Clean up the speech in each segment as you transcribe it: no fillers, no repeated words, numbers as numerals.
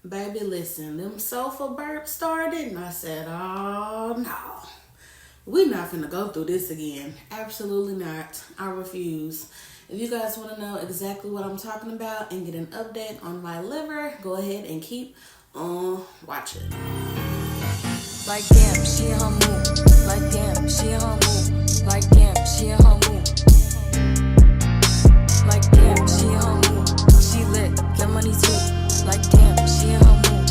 Baby, listen, them sofa burps started, and I said, oh no, we're not finna go through this again. Absolutely not. I refuse. If you guys want to know exactly what I'm talking about and get an update on my liver, go ahead and keep on watching. Like damn, she in her mood. Like damn, she in her mood. Like damn, she in her mood. Like damn, she in her mood. She lit, get money too. Like damn, she in her mood.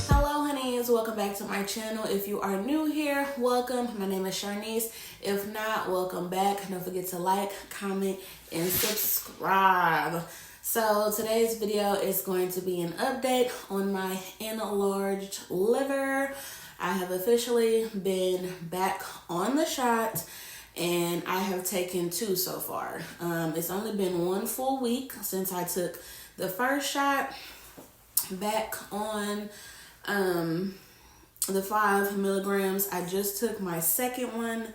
Hello honeys, welcome back to my channel. If you are new here, welcome. My name is Sharnice. If not, welcome back. Don't forget to like, comment, and subscribe. So today's video is going to be an update on my enlarged liver. I have officially been back on the shot and I have taken 2 so far. It's only been 1 full week since I took the first shot back on the 5 milligrams. I just took my second one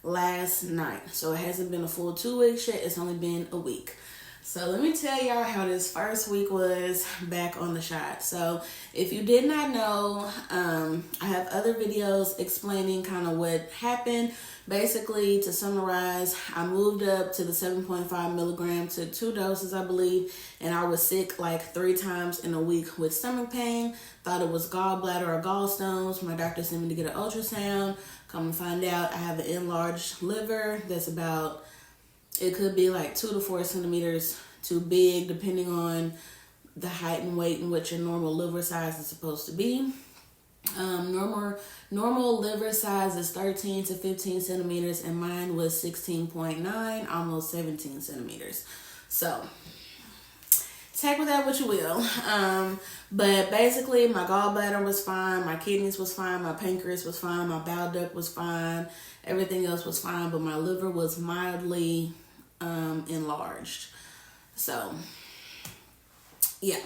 last night. So it hasn't been a full 2 weeks yet. It's only been a week. So let me tell y'all how this first week was back on the shot. So if you did not know, I have other videos explaining kind of what happened. Basically, to summarize, I moved up to the 7.5 milligram to 2 doses, I believe, and I was sick like 3 times in a week with stomach pain. Thought it was gallbladder or gallstones. My doctor sent me to get an ultrasound. Come to find out, I have an enlarged liver that's about, it could be like 2 to 4 centimeters too big, depending on the height and weight and what your normal liver size is supposed to be. Normal liver size is 13 to 15 centimeters, and mine was 16.9, almost 17 centimeters. So take with that what you will. But basically, my gallbladder was fine, my kidneys was fine, my pancreas was fine, my bile duct was fine, everything else was fine, but my liver was mildly enlarged. So yeah.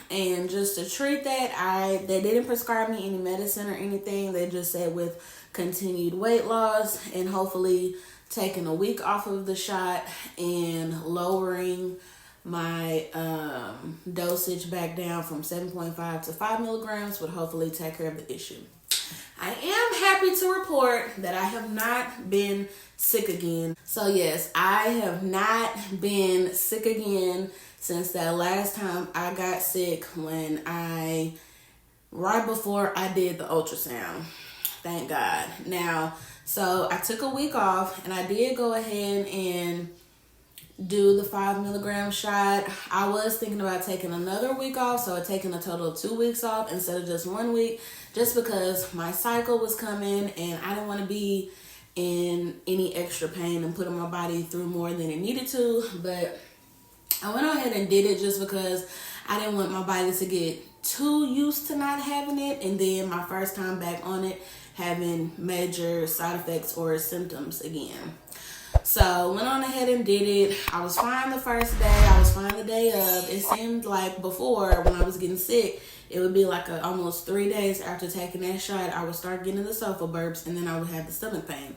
And just to treat that, they didn't prescribe me any medicine or anything. They just said with continued weight loss and hopefully taking a week off of the shot and lowering my dosage back down from 7.5 to 5 milligrams would hopefully take care of the issue. I am happy to report that I have not been sick again. So yes, I have not been sick again since that last time I got sick right before I did the ultrasound. Thank God. Now, so I took a week off and I did go ahead and do the 5 milligram shot. I was thinking about taking another week off, so taking a total of 2 weeks off instead of just 1 week, just because my cycle was coming and I didn't want to be in any extra pain and putting my body through more than it needed to. But I went ahead and did it just because I didn't want my body to get too used to not having it, and then my first time back on it having major side effects or symptoms again. So went on ahead and did it. I was fine the first day. I was fine the day of. It seemed like before, when I was getting sick, it would be like almost 3 days after taking that shot, I would start getting the sofa burps and then I would have the stomach pain.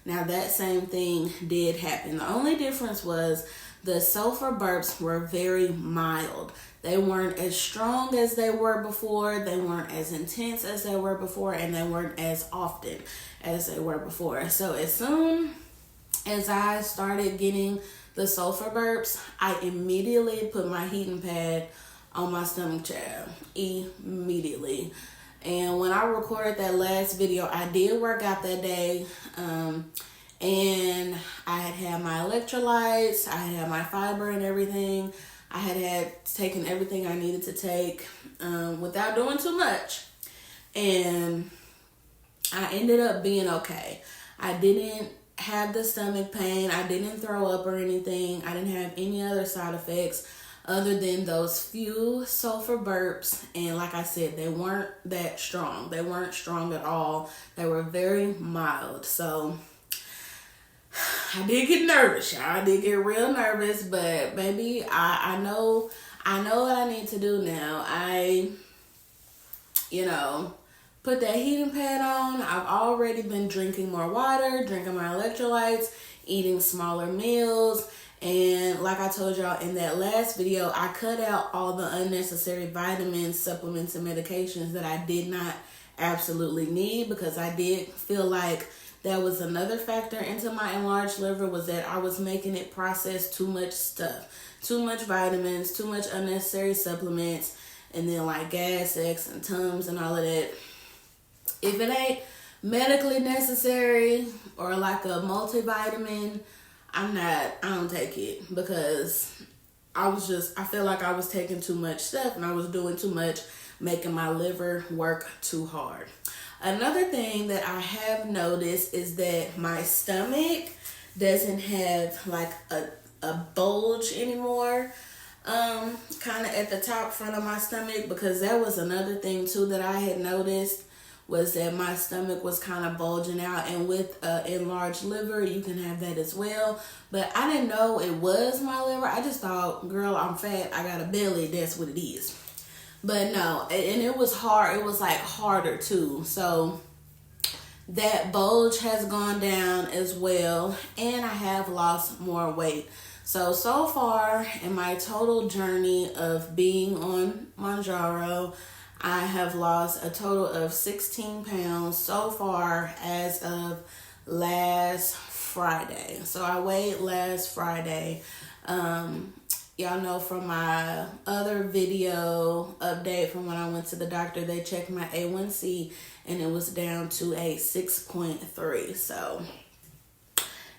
Now that same thing did happen. The only difference was the sofa burps were very mild. They weren't as strong as they were before. They weren't as intense as they were before, and they weren't as often as they were before. So as soon as I started getting the sofa burps, I immediately put my heating pad on my stomach, child. Immediately. And when I recorded that last video, I did work out that day. And I had my electrolytes, I had my fiber and everything. I had taken everything I needed to take without doing too much. And I ended up being okay. I didn't have the stomach pain. I didn't throw up or anything. I didn't have any other side effects other than those few sulfur burps. And like I said, they weren't that strong. They weren't strong at all. They were very mild. So I did get nervous, y'all. I did get real nervous, but baby, I know what I need to do now. I, put that heating pad on. I've already been drinking more water, drinking my electrolytes, eating smaller meals, And like I told y'all in that last video, I cut out all the unnecessary vitamins, supplements, and medications that I did not absolutely need, because I did feel like that was another factor into my enlarged liver, was that I was making it process too much stuff, too much vitamins, too much unnecessary supplements, and then like gas X and Tums and all of that. If it ain't medically necessary or like a multivitamin, I don't take it, because I feel like I was taking too much stuff and I was doing too much, making my liver work too hard. Another thing that I have noticed is that my stomach doesn't have like a bulge anymore, kind of at the top front of my stomach, because that was another thing too that I had noticed, was that my stomach was kind of bulging out. And with enlarged liver, you can have that as well. But I didn't know it was my liver. I just thought, girl, I'm fat, I got a belly, that's what it is. But no, and it was hard. It was like harder too. So that bulge has gone down as well. And I have lost more weight. So far in my total journey of being on Mounjaro, I have lost a total of 16 pounds so far as of last Friday. So I weighed last Friday. Y'all know from my other video update from when I went to the doctor, they checked my A1C and it was down to a 6.3. So,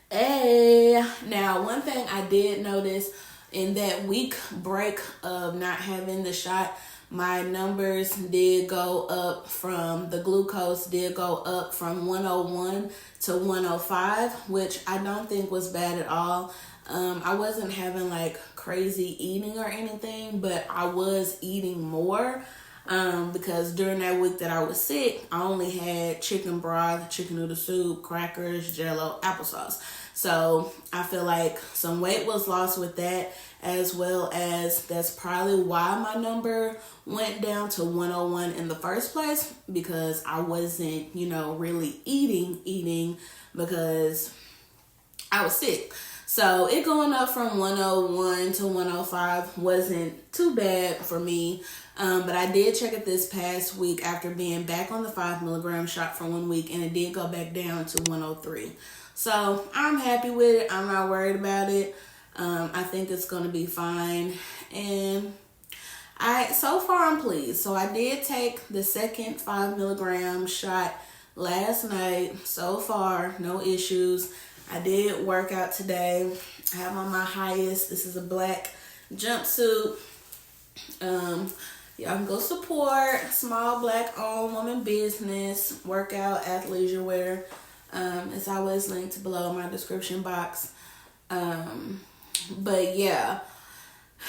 hey. Now, one thing I did notice in that week break of not having the shot, my numbers did go up from, the glucose did go up from 101 to 105, which I don't think was bad at all. I wasn't having like crazy eating or anything, but I was eating more because during that week that I was sick, I only had chicken broth, chicken noodle soup, crackers, Jello, applesauce. So I feel like some weight was lost with that, as well as that's probably why my number went down to 101 in the first place, because I wasn't, really eating because I was sick. So it going up from 101 to 105 wasn't too bad for me. But I did check it this past week after being back on the 5 milligram shot for 1 week, and it did go back down to 103. So I'm happy with it. I'm not worried about it. I think it's going to be fine. And so far I'm pleased. So I did take the second 5 milligram shot last night. So far, no issues. I did work out today. I have on my highest. This is a black jumpsuit. Y'all can go support small black owned woman business, workout, athleisure wear. It's always linked below in my description box. But yeah.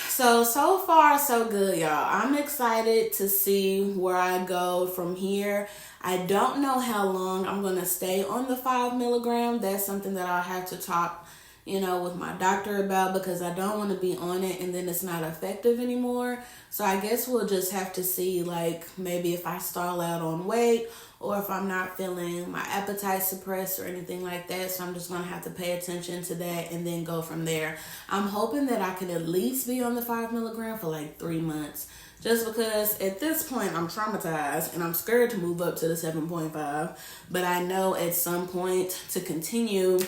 So far so good, y'all. I'm excited to see where I go from here. I don't know how long I'm going to stay on the 5 milligram. That's something that I'll have to talk, with my doctor about, because I don't want to be on it and then it's not effective anymore. So I guess we'll just have to see, like, maybe if I stall out on weight or if I'm not feeling my appetite suppressed or anything like that. So I'm just going to have to pay attention to that and then go from there. I'm hoping that I can at least be on the 5 milligram for like 3 months. Just because at this point I'm traumatized and I'm scared to move up to the 7.5. But I know at some point to continue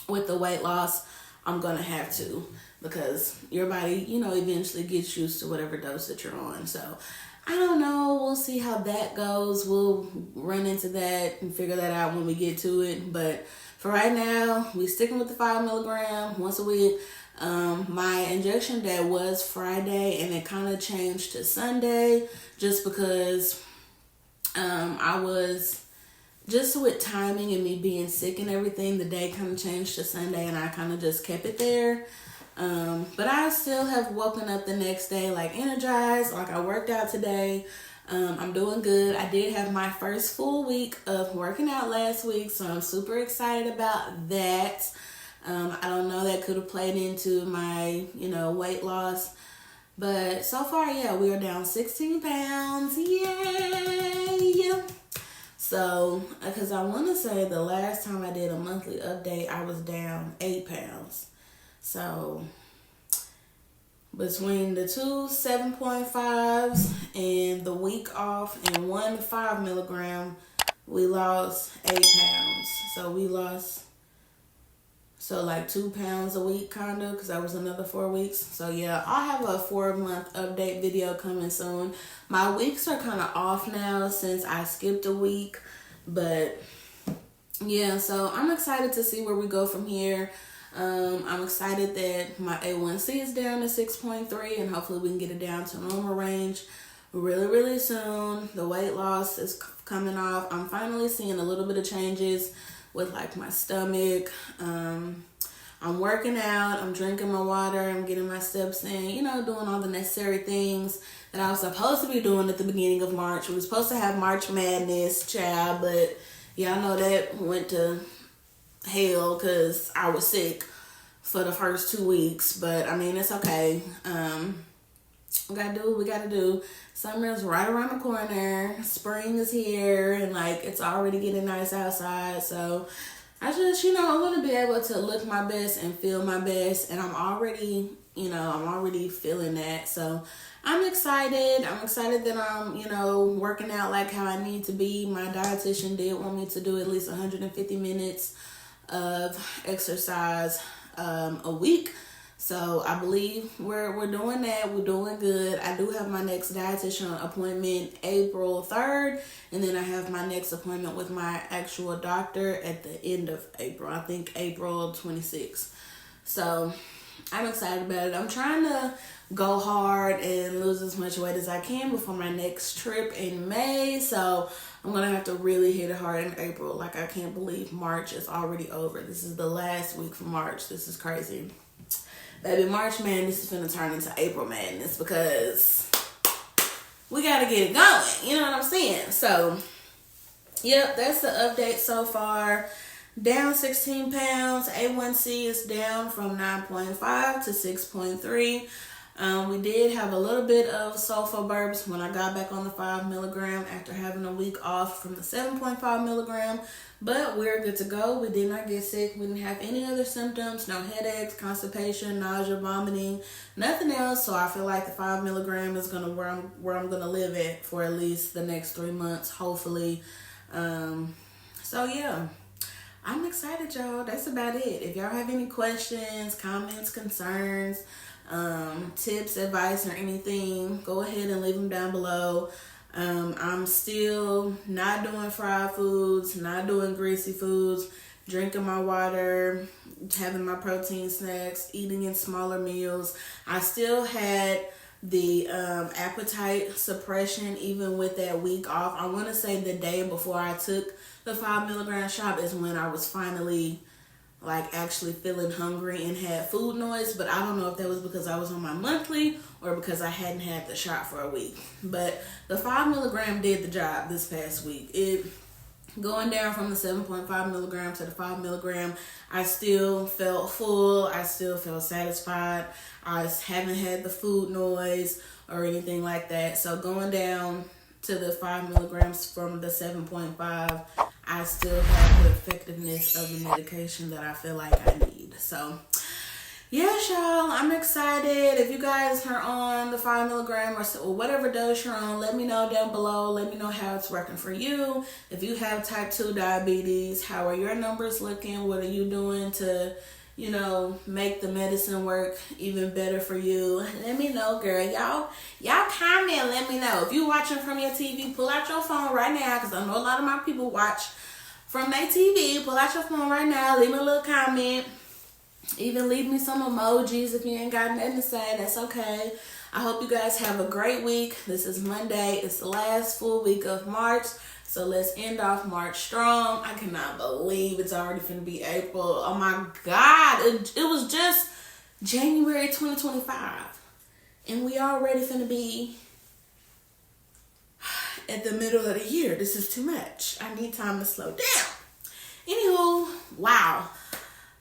with the weight loss, I'm going to have to. Because your body, eventually gets used to whatever dose that you're on. So I don't know. We'll see how that goes. We'll run into that and figure that out when we get to it. But for right now, we're sticking with the 5 milligram once a week. My injection day was Friday and it kind of changed to Sunday just because I was just with timing and me being sick and everything, the day kind of changed to Sunday and I kind of just kept it there. But I still have woken up the next day like energized, like I worked out today. I'm doing good. I did have my first full week of working out last week, so I'm super excited about that. I don't know, that could have played into my, weight loss. But so far, yeah, we are down 16 pounds. Yay! So, because I want to say the last time I did a monthly update, I was down 8 pounds. So between the two 7.5s and the week off and 1 5 milligram, we lost 8 pounds. So we lost, so like 2 pounds a week kind of, because that was another 4 weeks. So yeah, I'll have a 4-month update video coming soon. My weeks are kind of off now since I skipped a week, but yeah, so I'm excited to see where we go from here. I'm excited that my A1C is down to 6.3, and hopefully we can get it down to normal range really soon. The weight loss is coming off. I'm finally seeing a little bit of changes with like my stomach. I'm working out, I'm drinking my water, I'm getting my steps in, you know, doing all the necessary things that I was supposed to be doing at the beginning of March. We were supposed to have March Madness, child, but y'all know that went to hell because I was sick for the first 2 weeks. But I mean, it's okay. We gotta do what we gotta do. Summer is right around the corner. Spring is here, and like it's already getting nice outside. So I just, you know, I want to be able to look my best and feel my best, and I'm already feeling that. So I'm excited. I'm excited that I'm, you know, working out like how I need to be. My dietitian did want me to do at least 150 minutes of exercise a week. So I believe we're doing that. We're doing good. I do have my next dietitian appointment April 3rd. And then I have my next appointment with my actual doctor at the end of April. I think April 26th. So I'm excited about it. I'm trying to go hard and lose as much weight as I can before my next trip in May. So I'm going to have to really hit it hard in April. Like, I can't believe March is already over. This is the last week for March. This is crazy. Baby, March Madness is going to turn into April Madness because we got to get it going. You know what I'm saying? So, yep, that's the update so far. Down 16 pounds. A1C is down from 9.5 to 6.3. We did have a little bit of sulfur burps when I got back on the 5 milligram after having a week off from the 7.5 milligram. But we're good to go. We did not get sick. We didn't have any other symptoms. No headaches, constipation, nausea, vomiting, nothing else. So I feel like the 5 milligram is gonna where I'm gonna live at for at least the next 3 months, hopefully. So yeah, I'm excited, y'all. That's about it. If y'all have any questions, comments, concerns, tips, advice, or anything, go ahead and leave them down below. I'm still not doing fried foods, not doing greasy foods, drinking my water, having my protein snacks, eating in smaller meals. I still had the appetite suppression even with that week off. I want to say the day before I took the 5 milligram shot is when I was finally like actually feeling hungry and had food noise, but I don't know if that was because I was on my monthly or because I hadn't had the shot for a week. But the 5 milligram did the job this past week. It going down from the 7.5 milligram to the 5 milligram, I still felt full. I still felt satisfied. I haven't had the food noise or anything like that. So going down to the 5 milligrams from the 7.5, I still have the effectiveness of the medication that I feel like I need. So, yes, y'all, I'm excited. If you guys are on the 5 milligram or whatever dose you're on, let me know down below. Let me know how it's working for you. If you have type 2 diabetes, how are your numbers looking? What are you doing to, you know, make the medicine work even better for you? Let me know, girl. Y'all comment, let me know. If you're watching from your TV, pull out your phone right now, because I know a lot of my people watch from their TV. Pull out your phone right now. Leave me a little comment. Even leave me some emojis if you ain't got nothing to say. That's okay. I hope you guys have a great week. This is Monday. It's the last full week of March. So let's end off March strong. I cannot believe it's already finna be April. Oh my God. It was just January 2025. And we already finna be at the middle of the year. This is too much. I need time to slow down. Anywho, wow.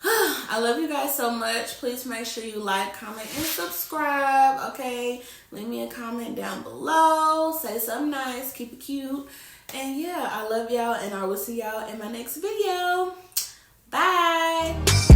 I love you guys so much. Please make sure you like, comment, and subscribe. Okay? Leave me a comment down below. Say something nice. Keep it cute. And yeah, I love y'all, and I will see y'all in my next video. Bye.